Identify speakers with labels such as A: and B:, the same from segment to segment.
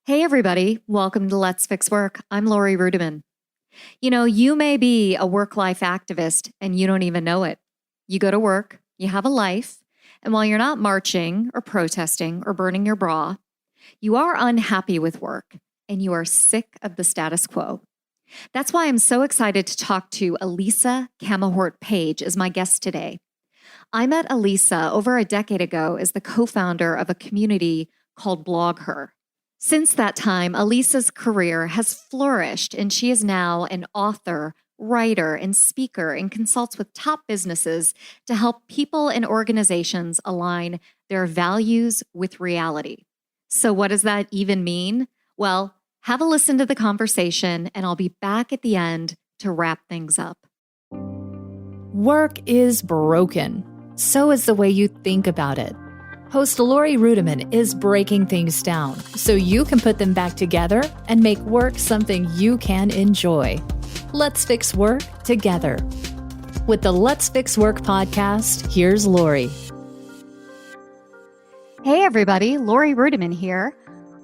A: Hey, everybody. Welcome to Let's Fix Work. I'm Laurie Rudiman. You may be a work-life activist and you don't even know it. You go to work, you have a life, and while you're not marching or protesting or burning your bra, you are unhappy with work and you are sick of the status quo. That's why I'm so excited to talk to Elisa Camahort Page as my guest today. I met Elisa over a decade ago as the co-founder of a community called BlogHer. Since that time, Elisa's career has flourished, and she is now an author, writer, and speaker, and consults with top businesses to help people and organizations align their values with reality. So, what does that even mean? Well, have a listen to the conversation, and I'll be back at the end to wrap things up.
B: Work is broken. So is the way you think about it. Host Laurie Rudiman is breaking things down so you can put them back together and make work something you can enjoy. Let's fix work together. With the Let's Fix Work podcast, here's Laurie.
A: Hey, everybody. Laurie Rudiman here.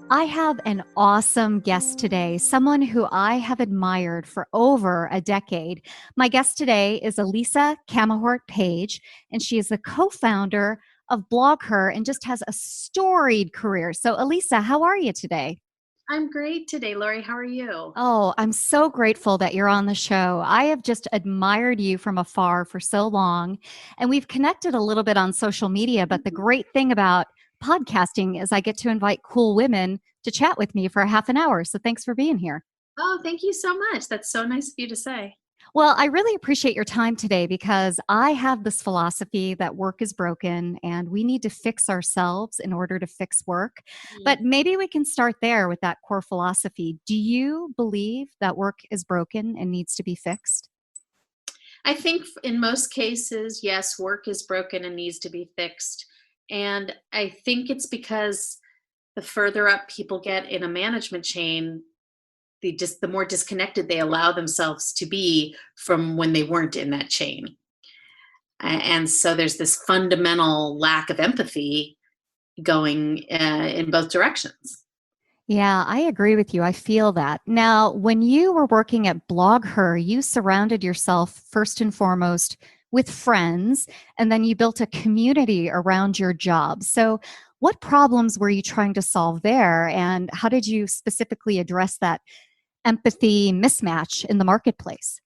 A: I have an awesome guest today, someone who I have admired for over a decade. My guest today is Elisa Camahort Page, and she is the co-founder of BlogHer and just has a storied career. So, Elisa, how are you today?
C: I'm great today, Laurie. How are you?
A: Oh, I'm so grateful that you're on the show. I have just admired you from afar for so long, and we've connected a little bit on social media, but the great thing about podcasting is I get to invite cool women to chat with me for a half an hour. So thanks for being here.
C: Oh, thank you so much. That's so nice of you to say.
A: Well, I really appreciate your time today because I have this philosophy that work is broken and we need to fix ourselves in order to fix work. But maybe we can start there with that core philosophy. Do you believe that work is broken and needs to be fixed?
C: I think in most cases, yes, work is broken and needs to be fixed. And I think it's because the further up people get in a management chain, the more disconnected they allow themselves to be from when they weren't in that chain. And so there's this fundamental lack of empathy going in both directions.
A: Yeah, I agree with you. I feel that. Now, when you were working at BlogHer, you surrounded yourself first and foremost with friends, and then you built a community around your job. So, what problems were you trying to solve there, and how did you specifically address that empathy mismatch in the marketplace?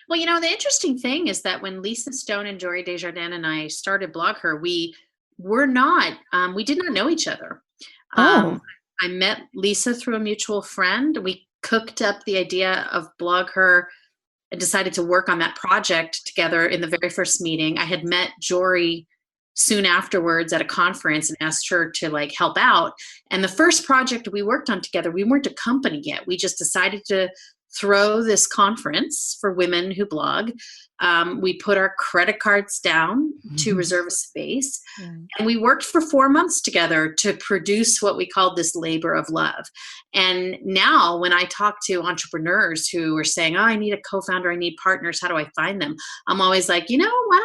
C: Well, the interesting thing is that when Lisa Stone and Jory Desjardins and I started BlogHer, we did not know each other.
A: Oh.
C: I met Lisa through a mutual friend. We cooked up the idea of BlogHer and decided to work on that project together in the very first meeting. I had met Jory soon afterwards at a conference and asked her to help out. And the first project we worked on together, we weren't a company yet. We just decided to throw this conference for women who blog. We put our credit cards down to reserve a space. Yeah. And we worked for 4 months together to produce what we called this labor of love. And now when I talk to entrepreneurs who are saying, oh, I need a co-founder, I need partners, how do I find them? I'm always like, why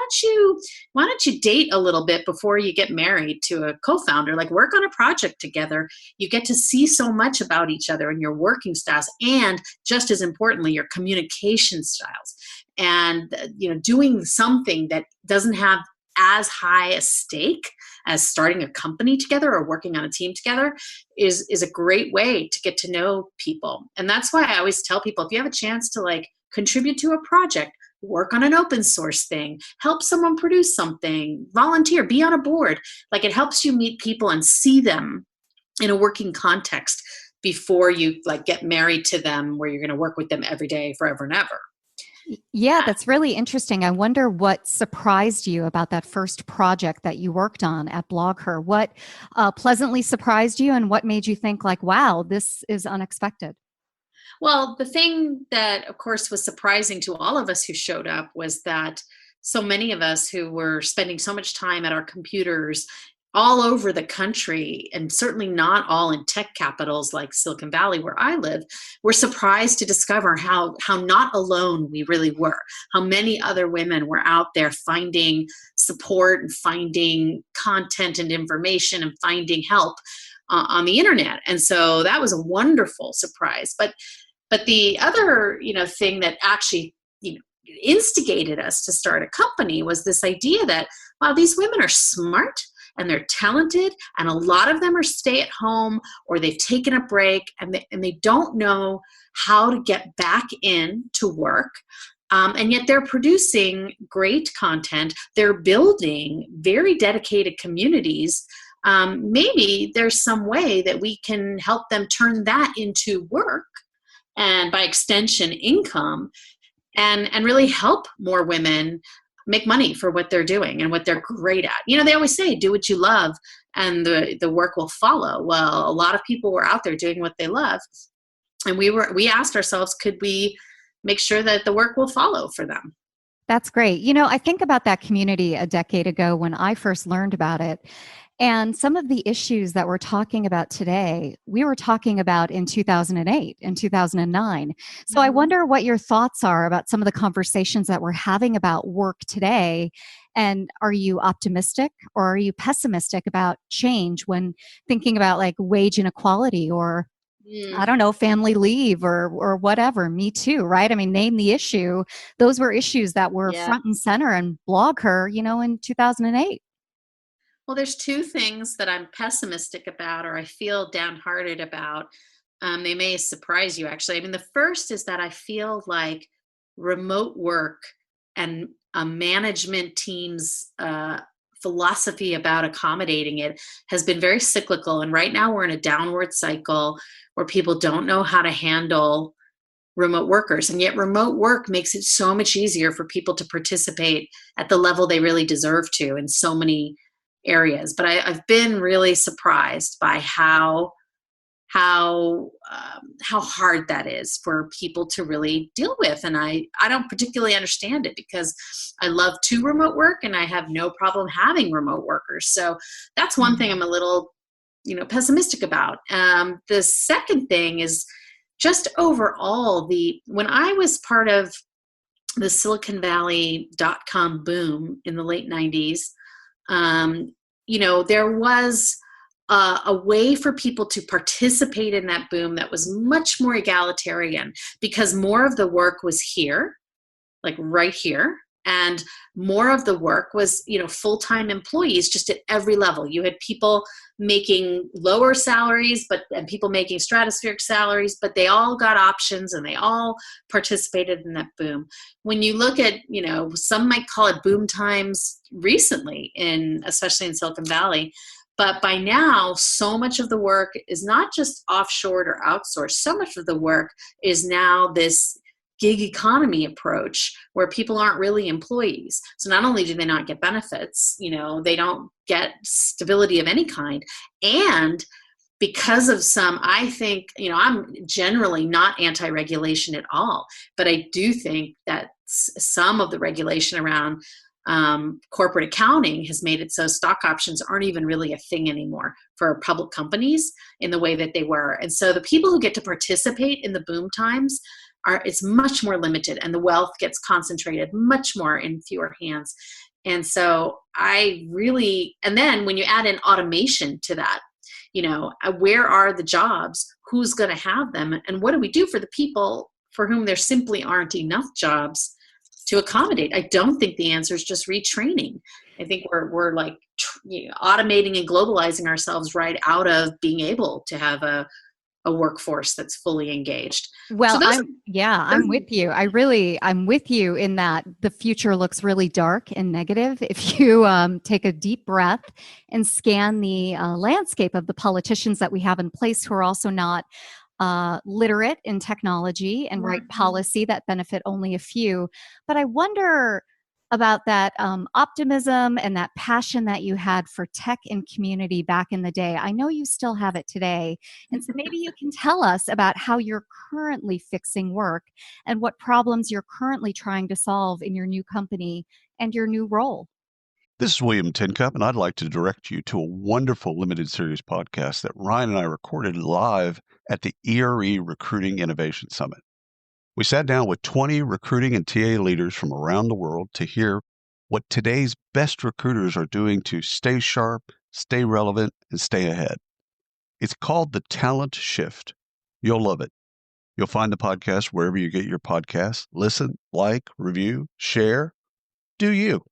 C: don't you date a little bit before you get married to a co-founder? Work on a project together. You get to see so much about each other and your working styles, and just as importantly, your communication styles. And doing something that doesn't have as high a stake as starting a company together or working on a team together is a great way to get to know people. And that's why I always tell people, if you have a chance to contribute to a project, work on an open source thing, help someone produce something, volunteer, be on a board. It helps you meet people and see them in a working context before you get married to them where you're going to work with them every day forever and ever.
A: Yeah, that's really interesting. I wonder what surprised you about that first project that you worked on at BlogHer. What pleasantly surprised you, and what made you think wow, this is unexpected?
C: Well, the thing that, of course, was surprising to all of us who showed up was that so many of us who were spending so much time at our computers all over the country, and certainly not all in tech capitals like Silicon Valley, where I live, were surprised to discover how not alone we really were, how many other women were out there finding support and finding content and information and finding help on the internet. And so that was a wonderful surprise. But the other, thing that actually, instigated us to start a company was this idea that, wow, these women are smart and they're talented, and a lot of them are stay at home or they've taken a break, and they don't know how to get back in to work. And yet they're producing great content. They're building very dedicated communities. Maybe there's some way that we can help them turn that into work, and by extension, income, and really help more women make money for what they're doing and what they're great at. They always say, do what you love and the work will follow. Well, a lot of people were out there doing what they love. And we asked ourselves, could we make sure that the work will follow for them?
A: That's great. I think about that community a decade ago when I first learned about it. And some of the issues that we're talking about today, we were talking about in 2008 and 2009. So I wonder what your thoughts are about some of the conversations that we're having about work today. And are you optimistic or are you pessimistic about change when thinking about like wage inequality or I don't know, family leave or whatever, Me Too, right? I mean, name the issue. Those were issues that were front and center and BlogHer, in 2008.
C: Well, there's two things that I'm pessimistic about or I feel downhearted about. They may surprise you, actually. I mean, the first is that I feel like remote work and a management team's philosophy about accommodating it has been very cyclical. And right now we're in a downward cycle where people don't know how to handle remote workers. And yet remote work makes it so much easier for people to participate at the level they really deserve to in so many areas. But I've been really surprised by how hard that is for people to really deal with. And I don't particularly understand it because I love to remote work and I have no problem having remote workers. So that's one thing I'm a little, pessimistic about. The second thing is just overall when I was part of the Silicon Valley.com boom in the late 90s, there was a way for people to participate in that boom that was much more egalitarian because more of the work was here, like right here. And more of the work was, full-time employees just at every level. You had people making lower salaries, and people making stratospheric salaries, but they all got options and they all participated in that boom. When you look at, some might call it boom times recently, especially in Silicon Valley, but by now, so much of the work is not just offshored or outsourced. So much of the work is now this gig economy approach where people aren't really employees. So not only do they not get benefits, they don't get stability of any kind. And because of I think, I'm generally not anti-regulation at all, but I do think that some of the regulation around corporate accounting has made it so stock options aren't even really a thing anymore for public companies in the way that they were. And so the people who get to participate in the boom times it's much more limited, and the wealth gets concentrated much more in fewer hands. And so and then when you add in automation to that, where are the jobs? Who's going to have them? And what do we do for the people for whom there simply aren't enough jobs to accommodate? I don't think the answer is just retraining. I think we're like automating and globalizing ourselves right out of being able to have a workforce that's fully engaged.
A: Well, I'm with you. I'm with you in that the future looks really dark and negative. If you take a deep breath and scan the landscape of the politicians that we have in place who are also not literate in technology and write policy that benefit only a few. But I wonder about that optimism and that passion that you had for tech and community back in the day. I know you still have it today. And so maybe you can tell us about how you're currently fixing work and what problems you're currently trying to solve in your new company and your new role.
D: This is William Tincup, and I'd like to direct you to a wonderful limited series podcast that Ryan and I recorded live at the ERE Recruiting Innovation Summit. We sat down with 20 recruiting and TA leaders from around the world to hear what today's best recruiters are doing to stay sharp, stay relevant, and stay ahead. It's called The Talent Shift. You'll love it. You'll find the podcast wherever you get your podcasts. Listen, like, review, share. Do you?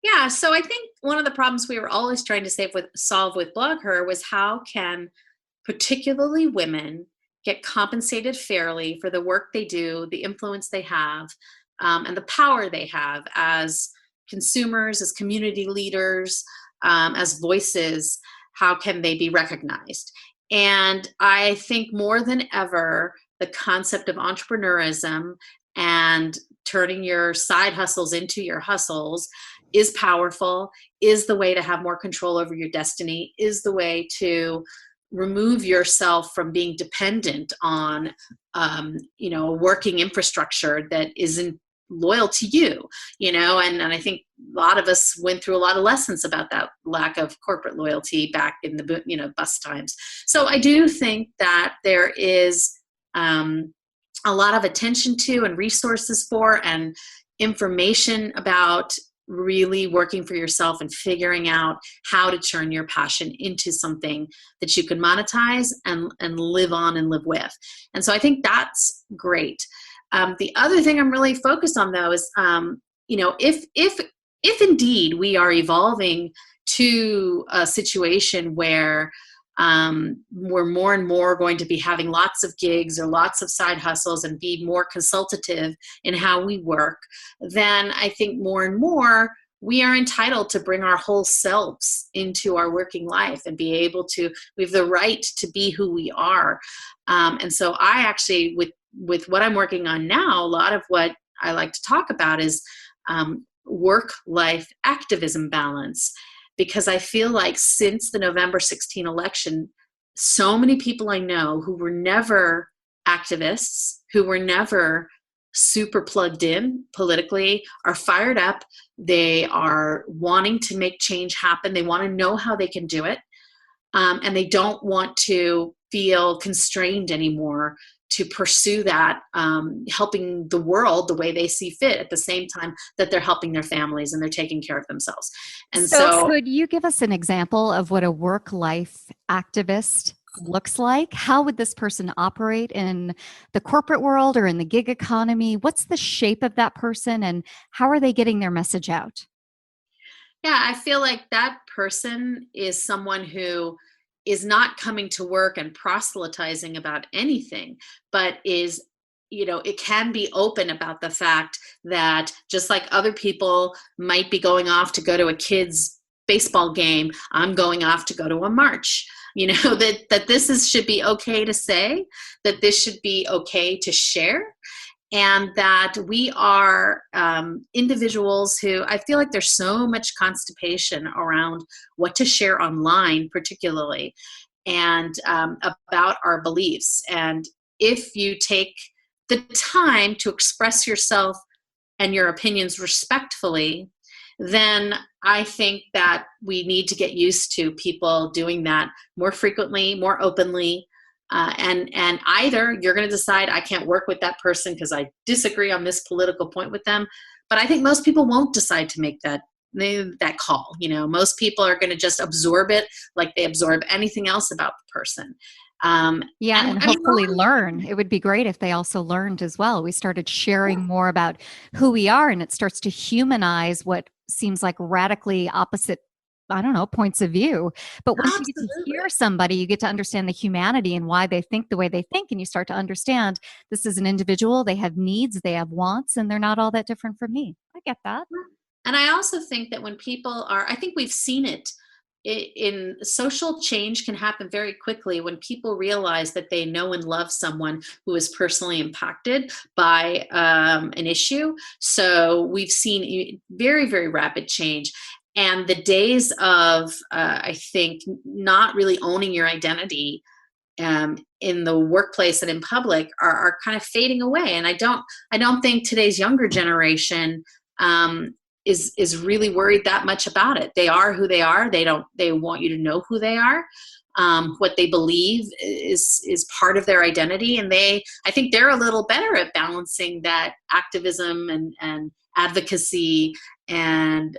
C: Yeah, so I think one of the problems we were always trying to solve with BlogHer was how can particularly women get compensated fairly for the work they do, the influence they have, and the power they have as consumers, as community leaders, as voices. How can they be recognized? And I think more than ever, the concept of entrepreneurism and turning your side hustles into your hustles is powerful, is the way to have more control over your destiny, is the way to remove yourself from being dependent on a working infrastructure that isn't loyal to you, and I think a lot of us went through a lot of lessons about that lack of corporate loyalty back in the bus times. So I do think that there is a lot of attention to and resources for and information about really working for yourself and figuring out how to turn your passion into something that you can monetize and live on and live with. And so I think that's great. The other thing I'm really focused on, though, is if indeed we are evolving to a situation where we're more and more going to be having lots of gigs or lots of side hustles and be more consultative in how we work, then I think more and more we are entitled to bring our whole selves into our working life and be able to, we have the right to be who we are. And so I actually, with what I'm working on now, a lot of what I like to talk about is work-life activism balance. Because I feel like since the November 16 election, so many people I know who were never activists, who were never super plugged in politically, are fired up. They are wanting to make change happen. They want to know how they can do it. And they don't want to feel constrained anymore to pursue that, helping the world the way they see fit at the same time that they're helping their families and they're taking care of themselves. And so
A: could you give us an example of what a work-life activist looks like? How would this person operate in the corporate world or in the gig economy? What's the shape of that person and how are they getting their message out?
C: Yeah, I feel like that person is someone who is not coming to work and proselytizing about anything, but is, it can be open about the fact that just like other people might be going off to go to a kid's baseball game, I'm going off to go to a march. That this should be okay to say, that this should be okay to share. And that we are individuals who, I feel like there's so much constipation around what to share online, particularly, and about our beliefs. And if you take the time to express yourself and your opinions respectfully, then I think that we need to get used to people doing that more frequently, more openly. And either you're going to decide I can't work with that person because I disagree on this political point with them. But I think most people won't decide to make that call. Most people are going to just absorb it like they absorb anything else about the person.
A: And hopefully learn. It would be great if they also learned as well. We started sharing more about who we are, and it starts to humanize what seems like radically opposite points of view. But once you get to hear somebody, you get to understand the humanity and why they think the way they think. And you start to understand this is an individual. They have needs, they have wants, and they're not all that different from me. I get that.
C: And I also think that when people I think we've seen it in social change can happen very quickly when people realize that they know and love someone who is personally impacted by an issue. So we've seen very, very rapid change. And the days of, I think, not really owning your identity in the workplace and in public are kind of fading away. And I don't think today's younger generation is really worried that much about it. They are who they are. They want you to know who they are. What they believe is part of their identity. And I think they're a little better at balancing that activism and advocacy and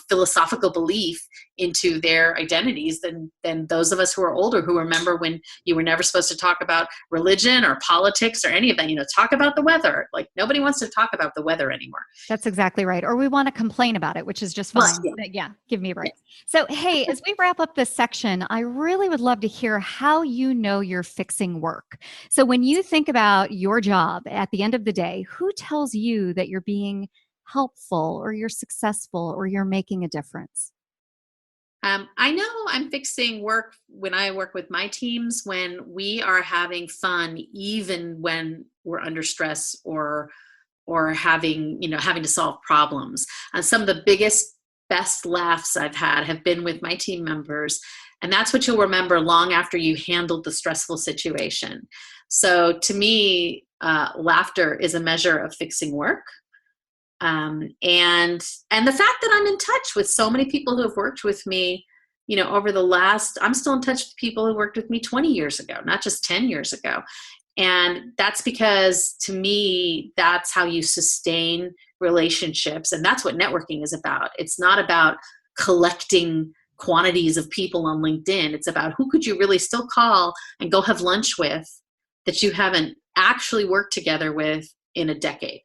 C: philosophical belief into their identities than those of us who are older, who remember when you were never supposed to talk about religion or politics or any of that. Talk about the weather. Like, nobody wants to talk about the weather anymore.
A: That's exactly right. Or we want to complain about it, which is just
C: Well,
A: fine.
C: yeah.
A: But yeah, give me a break. So, hey, as we wrap up this section, I really would love to hear how you know you're fixing work. So when you think about your job at the end of the day, who tells you that you're being helpful or you're successful or you're making a difference?
C: I know I'm fixing work when I work with my teams, when we are having fun, even when we're under stress or having to solve problems. Some of the best laughs I've had have been with my team members. And that's what you'll remember long after you handled the stressful situation. So to me, laughter is a measure of fixing work. And the fact that I'm in touch with so many people who have worked with me, I'm still in touch with people who worked with me 20 years ago, not just 10 years ago. And that's because, to me, that's how you sustain relationships. And that's what networking is about. It's not about collecting quantities of people on LinkedIn. It's about who could you really still call and go have lunch with that you haven't actually worked together with in a decade.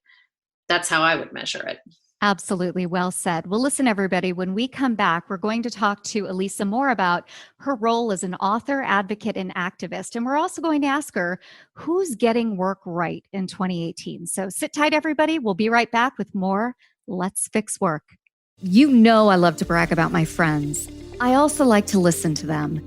C: That's how I would measure it.
A: Absolutely. Well said. Well, listen, everybody, when we come back, we're going to talk to Elisa more about her role as an author, advocate, and activist. And we're also going to ask her who's getting work right in 2018. So sit tight, everybody. We'll be right back with more Let's Fix Work. You know, I love to brag about my friends. I also like to listen to them.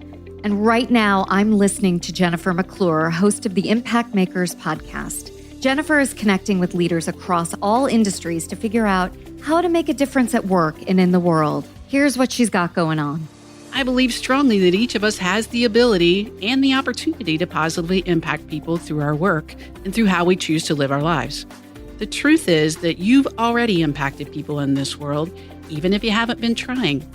A: And right now, I'm listening to Jennifer McClure, host of the Impact Makers podcast. Jennifer is connecting with leaders across all industries to figure out how to make a difference at work and in the world. Here's what she's got going on.
E: I believe strongly that each of us has the ability and the opportunity to positively impact people through our work and through how we choose to live our lives. The truth is that you've already impacted people in this world, even if you haven't been trying.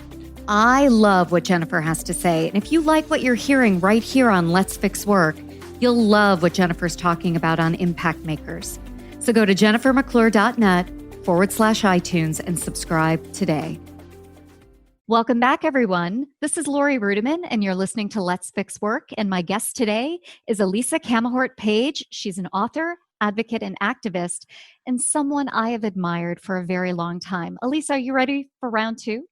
A: I love what Jennifer has to say. And if you like what you're hearing right here on Let's Fix Work, you'll love what Jennifer's talking about on Impact Makers. So go to jennifermcclure.net/iTunes and subscribe today. Welcome back, everyone. This is Laurie Rudiman, and you're listening to Let's Fix Work. And my guest today is Elisa Camahort Page. She's an author, advocate, and activist, and someone I have admired for a very long time. Elisa, are you ready for round two?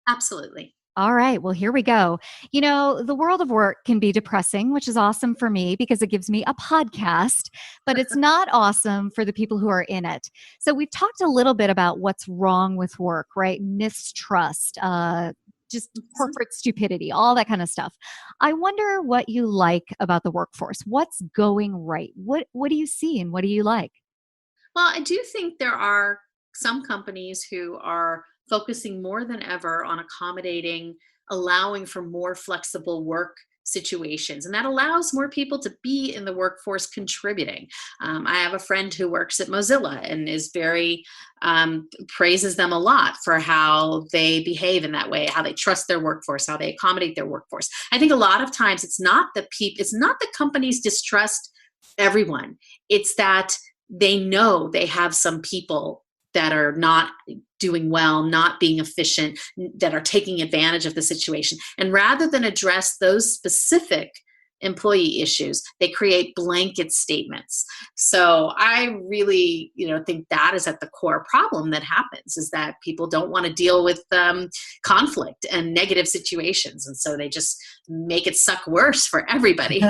C: Absolutely.
A: All right. Well, here we go. The world of work can be depressing, which is awesome for me because it gives me a podcast, but it's not awesome for the people who are in it. So we've talked a little bit about what's wrong with work, right? Mistrust, just corporate stupidity, all that kind of stuff. I wonder what you like about the workforce. What's going right? What do you see and what do you like?
C: Well, I do think there are some companies who are focusing more than ever on accommodating, allowing for more flexible work situations. And that allows more people to be in the workforce contributing. I have a friend who works at Mozilla and is very, praises them a lot for how they behave in that way, how they trust their workforce, how they accommodate their workforce. I think a lot of times it's not that companies distrust everyone. It's that they know they have some people that are not doing well, not being efficient, that are taking advantage of the situation. And rather than address those specific employee issues, they create blanket statements. So I really, think that is at the core problem that happens, is that people don't want to deal with conflict and negative situations. And so they just make it suck worse for everybody.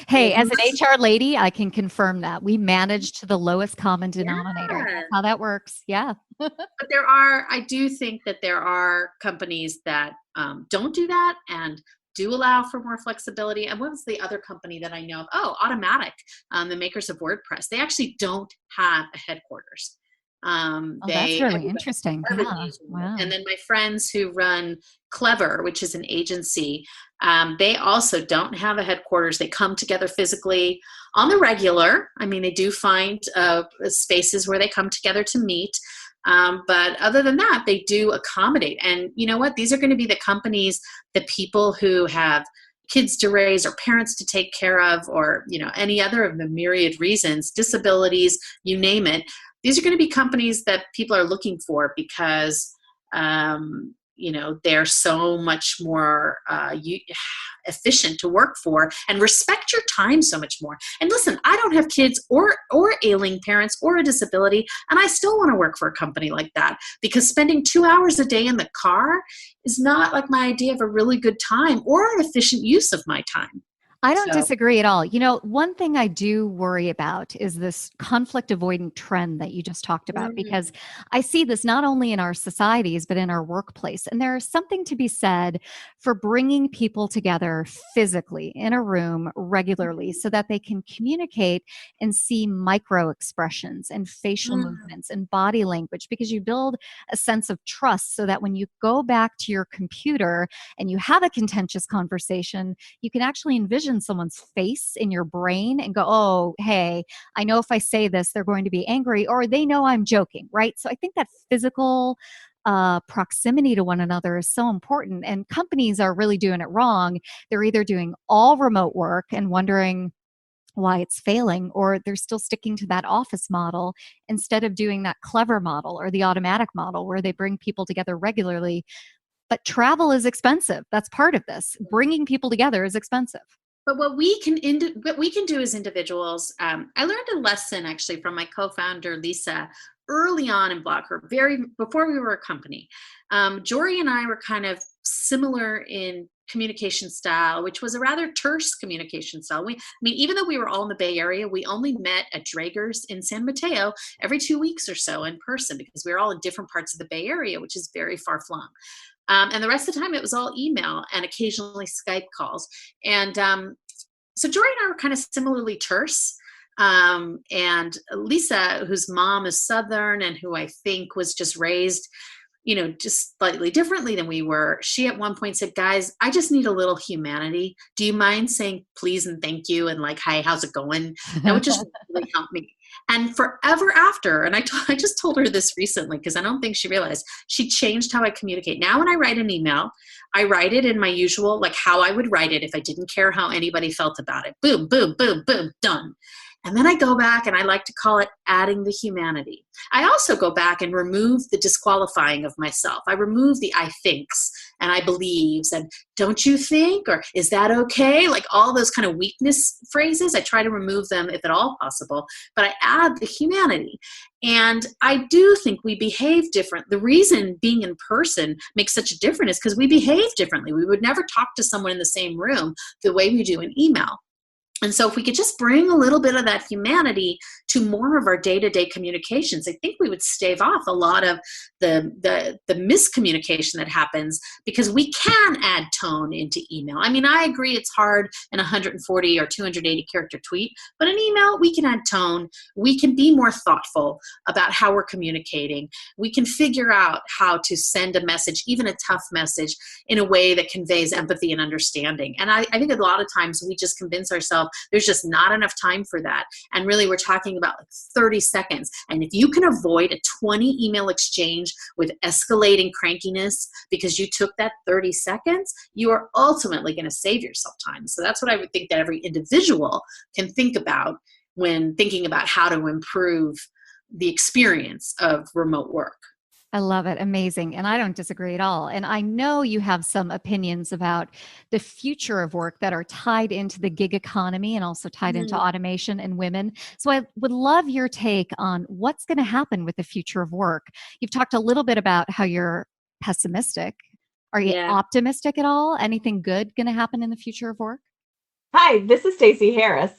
A: Hey, as an HR lady, I can confirm that. We manage to the lowest common denominator.
C: Yeah.
A: That's how that works. Yeah.
C: But I do think that there are companies that don't do that and do allow for more flexibility. And what was the other company that I know of? Oh, Automatic, the makers of WordPress. They actually don't have a headquarters.
A: That's really interesting. Yeah. Wow.
C: And then my friends who run Clever, which is an agency, they also don't have a headquarters. They come together physically on the regular. I mean, they do find spaces where they come together to meet. But other than that, they do accommodate. And you know what? These are going to be the companies, the people who have kids to raise or parents to take care of, or, any other of the myriad reasons, disabilities, you name it. these are going to be companies that people are looking for because, they're so much more efficient to work for and respect your time so much more. And listen, I don't have kids or ailing parents or a disability, and I still want to work for a company like that, because spending 2 hours a day in the car is not like my idea of a really good time or an efficient use of my time.
A: I don't disagree at all. One thing I do worry about is this conflict avoidant trend that you just talked about, because I see this not only in our societies, but in our workplace. And there is something to be said for bringing people together physically in a room regularly so that they can communicate and see micro expressions and facial movements and body language, because you build a sense of trust so that when you go back to your computer and you have a contentious conversation, you can actually envision someone's face in your brain and go, oh, hey, I know if I say this, they're going to be angry, or they know I'm joking, right? So I think that physical proximity to one another is so important. And companies are really doing it wrong. They're either doing all remote work and wondering why it's failing, or they're still sticking to that office model instead of doing that clever model or the automatic model where they bring people together regularly. But travel is expensive. That's part of this. Bringing people together is expensive.
C: But what we can do as individuals, I learned a lesson actually from my co-founder, Lisa, early on in BlogHer, before we were a company. Jory and I were kind of similar in communication style, which was a rather terse communication style. Even though we were all in the Bay Area, we only met at Draeger's in San Mateo every 2 weeks or so in person, because we were all in different parts of the Bay Area, which is very far flung. And the rest of the time, it was all email and occasionally Skype calls. And so Jory and I were kind of similarly terse. And Lisa, whose mom is Southern and who I think was just raised, just slightly differently than we were, she at one point said, guys, I just need a little humanity. Do you mind saying please and thank you and like, hi, how's it going? That would just really help me. And forever after, and I just told her this recently because I don't think she realized, she changed how I communicate. Now when I write an email, I write it in my usual, like how I would write it if I didn't care how anybody felt about it. Boom, boom, boom, boom, done. And then I go back and I like to call it adding the humanity. I also go back and remove the disqualifying of myself. I remove the I thinks and I believes and don't you think, or is that okay? Like all those kind of weakness phrases, I try to remove them if at all possible, but I add the humanity. And I do think we behave different. The reason being in person makes such a difference is because we behave differently. We would never talk to someone in the same room the way we do in email. And so if we could just bring a little bit of that humanity to more of our day-to-day communications, I think we would stave off a lot of the miscommunication that happens, because we can add tone into email. I mean, I agree it's hard in a 140 or 280 character tweet, but in email, we can add tone. We can be more thoughtful about how we're communicating. We can figure out how to send a message, even a tough message, in a way that conveys empathy and understanding. And I think a lot of times we just convince ourselves there's just not enough time for that. And really, we're talking about like 30 seconds. And if you can avoid a 20 email exchange with escalating crankiness because you took that 30 seconds, you are ultimately going to save yourself time. So that's what I would think that every individual can think about when thinking about how to improve the experience of remote work.
A: I love it. Amazing. And I don't disagree at all. And I know you have some opinions about the future of work that are tied into the gig economy and also tied into automation and women. So I would love your take on what's going to happen with the future of work. You've talked a little bit about how you're pessimistic. Are you optimistic at all? Anything good going to happen in the future of work?
F: Hi, this is Stacey Harris.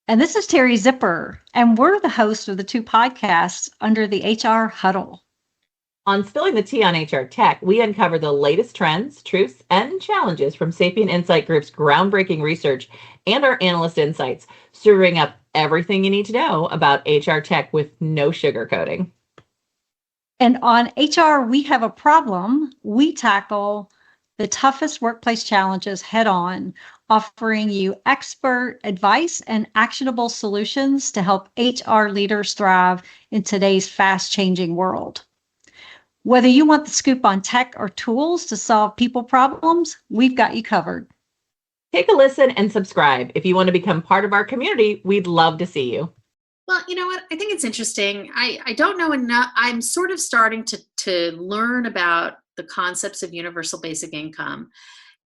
G: And this is Terry Zipper. And we're the host of the two podcasts under the HR Huddle.
F: On Spilling the Tea on HR Tech, we uncover the latest trends, truths, and challenges from Sapient Insight Group's groundbreaking research and our analyst insights, serving up everything you need to know about HR tech with no sugarcoating.
G: And on HR, we have a problem. We tackle the toughest workplace challenges head on, offering you expert advice and actionable solutions to help HR leaders thrive in today's fast-changing world. Whether you want the scoop on tech or tools to solve people problems, we've got you covered.
F: Take a listen and subscribe. If you want to become part of our community, we'd love to see you.
C: Well, you know what? I think it's interesting. I don't know enough. I'm sort of starting to learn about the concepts of universal basic income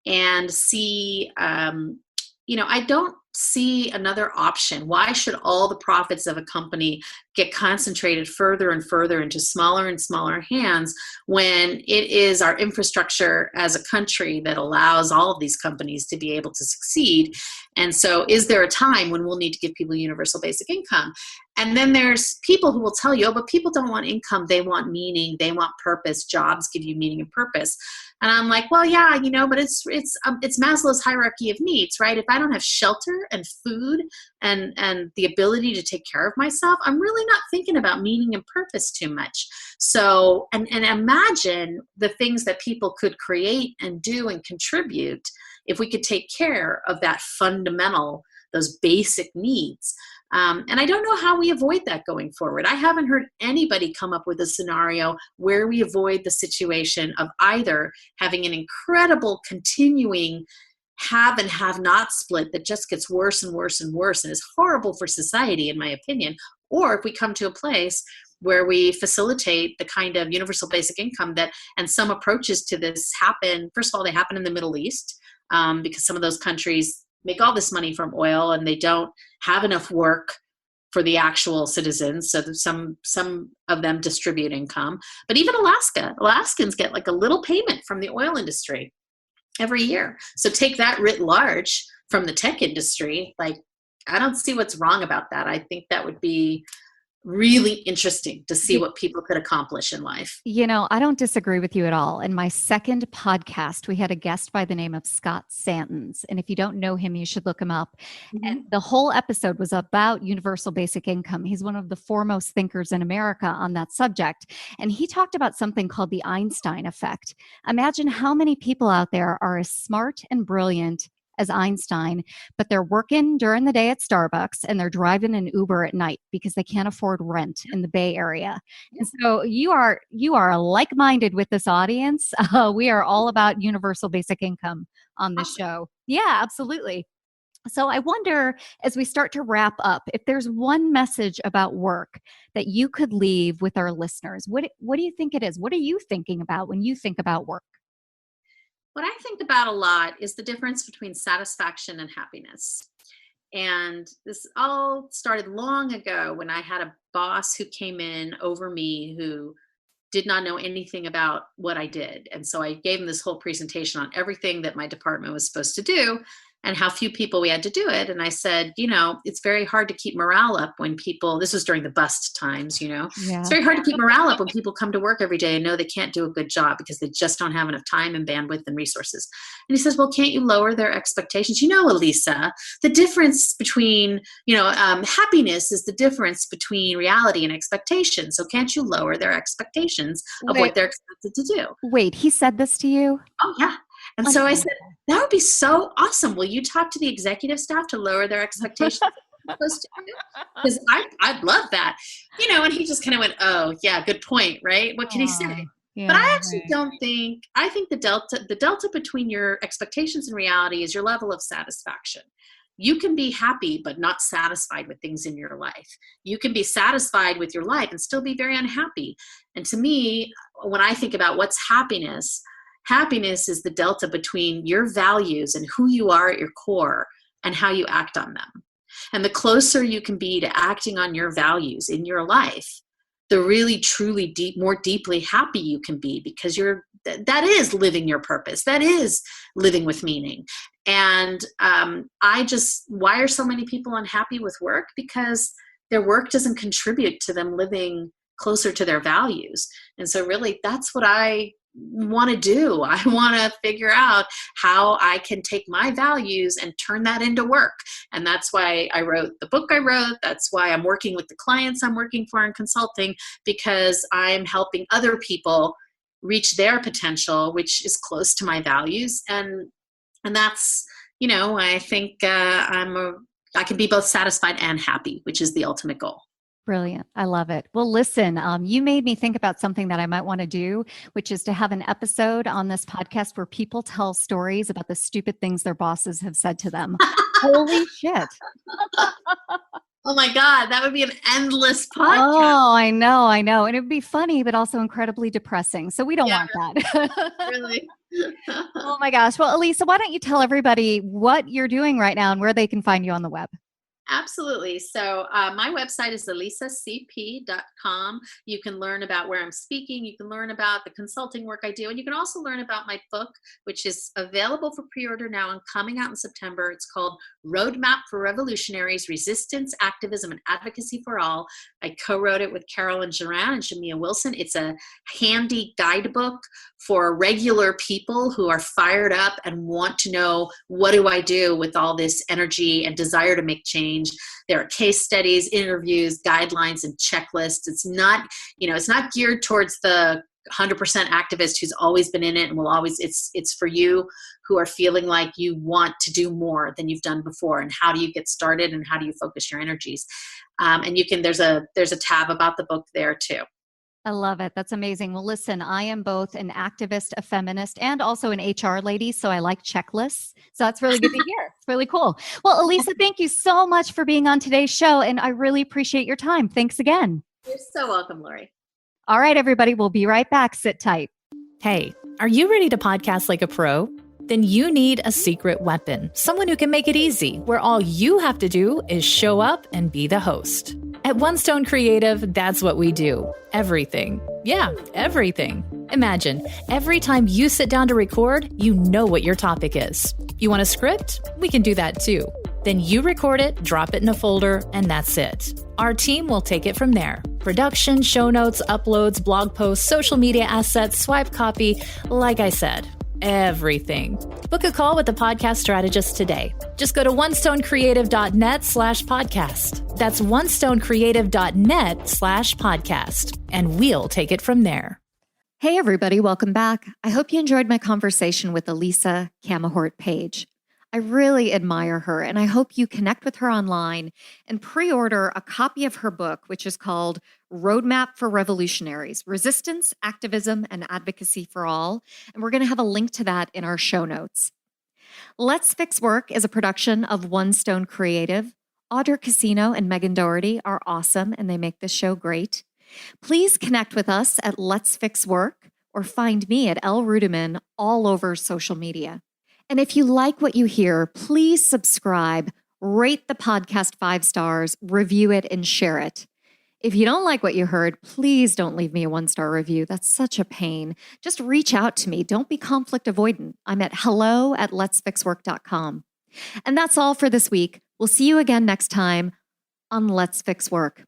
C: and see, I don't see another option. Why should all the profits of a company get concentrated further and further into smaller and smaller hands when it is our infrastructure as a country that allows all of these companies to be able to succeed? And so is there a time when we'll need to give people universal basic income? And then there's people who will tell you, oh, but people don't want income. They want meaning. They want purpose. Jobs give you meaning and purpose. And I'm like, well, yeah, but it's Maslow's hierarchy of needs, right? If I don't have shelter and food and the ability to take care of myself, I'm really not thinking about meaning and purpose too much. So, and imagine the things that people could create and do and contribute if we could take care of that fundamental, those basic needs. And I don't know how we avoid that going forward. I haven't heard anybody come up with a scenario where we avoid the situation of either having an incredible continuing have and have not split that just gets worse and worse and worse and is horrible for society, in my opinion, or if we come to a place where we facilitate the kind of universal basic income that, and some approaches to this happen. First of all, they happen in the Middle East because some of those countries make all this money from oil and they don't have enough work for the actual citizens. So some of them distribute income. But even Alaskans get like a little payment from the oil industry every year. So take that writ large from the tech industry. Like, I don't see what's wrong about that. I think that would be really interesting to see what people could accomplish in life.
A: I don't disagree with you at all. In my second podcast, we had a guest by the name of Scott Santons. And if you don't know him, you should look him up. Mm-hmm. And the whole episode was about universal basic income. He's one of the foremost thinkers in America on that subject. And he talked about something called the Einstein effect. Imagine how many people out there are as smart and brilliant as Einstein, but they're working during the day at Starbucks and they're driving an Uber at night because they can't afford rent in the Bay Area. And so you are like-minded with this audience. We are all about universal basic income on this show. Yeah, absolutely. So I wonder, as we start to wrap up, if there's one message about work that you could leave with our listeners, what do you think it is? What are you thinking about when you think about work?
C: What I think about a lot is the difference between satisfaction and happiness. And this all started long ago when I had a boss who came in over me who did not know anything about what I did. And so I gave him this whole presentation on everything that my department was supposed to do and how few people we had to do it. And I said, it's very hard to keep morale up when people, this was during the bust times, It's very hard to keep morale up when people come to work every day and know they can't do a good job because they just don't have enough time and bandwidth and resources. And he says, well, can't you lower their expectations? Elisa, the difference between, happiness is the difference between reality and expectation. So can't you lower their expectations of what they're expected to do?
A: Wait, he said this to you?
C: Oh, yeah. And so I said, that would be so awesome. Will you talk to the executive staff to lower their expectations? Because I'd love that. And he just kind of went, oh, yeah, good point, right? What can he say? Yeah, but I actually I think the delta between your expectations and reality is your level of satisfaction. You can be happy, but not satisfied with things in your life. You can be satisfied with your life and still be very unhappy. And to me, when I think about what's happiness is the delta between your values and who you are at your core and how you act on them. And the closer you can be to acting on your values in your life, the really, truly more deeply happy you can be because that is living your purpose. That is living with meaning. And why are so many people unhappy with work? Because their work doesn't contribute to them living closer to their values. And so really that's what I want to do. I want to figure out how I can take my values and turn that into work. And that's why I wrote the book I wrote. That's why I'm working with the clients I'm working for in consulting, because I'm helping other people reach their potential, which is close to my values. And that's, I think I can be both satisfied and happy, which is the ultimate goal.
A: Brilliant. I love it. Well, listen, you made me think about something that I might want to do, which is to have an episode on this podcast where people tell stories about the stupid things their bosses have said to them. Holy shit.
C: Oh Oh my God, that would be an endless podcast.
A: Oh, I know. And it'd be funny, but also incredibly depressing. So we don't want that.
C: Really.
A: Oh my gosh. Well, Elisa, why don't you tell everybody what you're doing right now and where they can find you on the web?
C: Absolutely. So my website is elisacp.com. You can learn about where I'm speaking. You can learn about the consulting work I do. And you can also learn about my book, which is available for pre-order now and coming out in September. It's called Roadmap for Revolutionaries, Resistance, Activism, and Advocacy for All. I co-wrote it with Carolyn Duran and Shamia Wilson. It's a handy guidebook for regular people who are fired up and want to know, what do I do with all this energy and desire to make change? There are case studies, interviews, guidelines, and checklists. It's not geared towards the 100% activist who's always been in it and will always. It's for you who are feeling like you want to do more than you've done before. And how do you get started? And how do you focus your energies? And you can. There's a tab about the book there too.
A: I love it. That's amazing. Well, listen, I am both an activist, a feminist, and also an HR lady. So I like checklists. So that's really good to hear. It's really cool. Well, Elisa, thank you so much for being on today's show. And I really appreciate your time. Thanks again.
C: You're so welcome, Laurie.
A: All right, everybody. We'll be right back. Sit tight.
B: Hey, are you ready to podcast like a pro? Then you need a secret weapon, someone who can make it easy, where all you have to do is show up and be the host. At One Stone Creative, that's what we do. Everything. Yeah, everything. Imagine, every time you sit down to record, you know what your topic is. You want a script? We can do that too. Then you record it, drop it in a folder, and that's it. Our team will take it from there. Production, show notes, uploads, blog posts, social media assets, swipe copy, like I said. Everything. Book a call with the podcast strategist today. Just go to onestonecreative.net/podcast. That's onestonecreative.net/podcast. And we'll take it from there.
A: Hey, everybody. Welcome back. I hope you enjoyed my conversation with Elisa Camahort Page. I really admire her, and I hope you connect with her online and pre-order a copy of her book, which is called Roadmap for Revolutionaries, Resistance, Activism, and Advocacy for All. And we're going to have a link to that in our show notes. Let's Fix Work is a production of One Stone Creative. Audra Casino and Megan Doherty are awesome, and they make this show great. Please connect with us at Let's Fix Work or find me at L. Rudiman all over social media. And if you like what you hear, please subscribe, rate the podcast 5 stars, review it, and share it. If you don't like what you heard, please don't leave me a 1-star review. That's such a pain. Just reach out to me. Don't be conflict avoidant. I'm at hello@letsfixwork.com. And that's all for this week. We'll see you again next time on Let's Fix Work.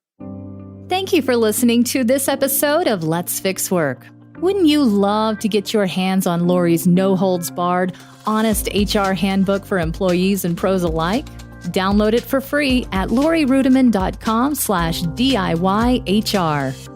B: Thank you for listening to this episode of Let's Fix Work. Wouldn't you love to get your hands on Laurie's no-holds-barred, honest HR handbook for employees and pros alike? Download it for free at laurierudiman.com/DIYHR.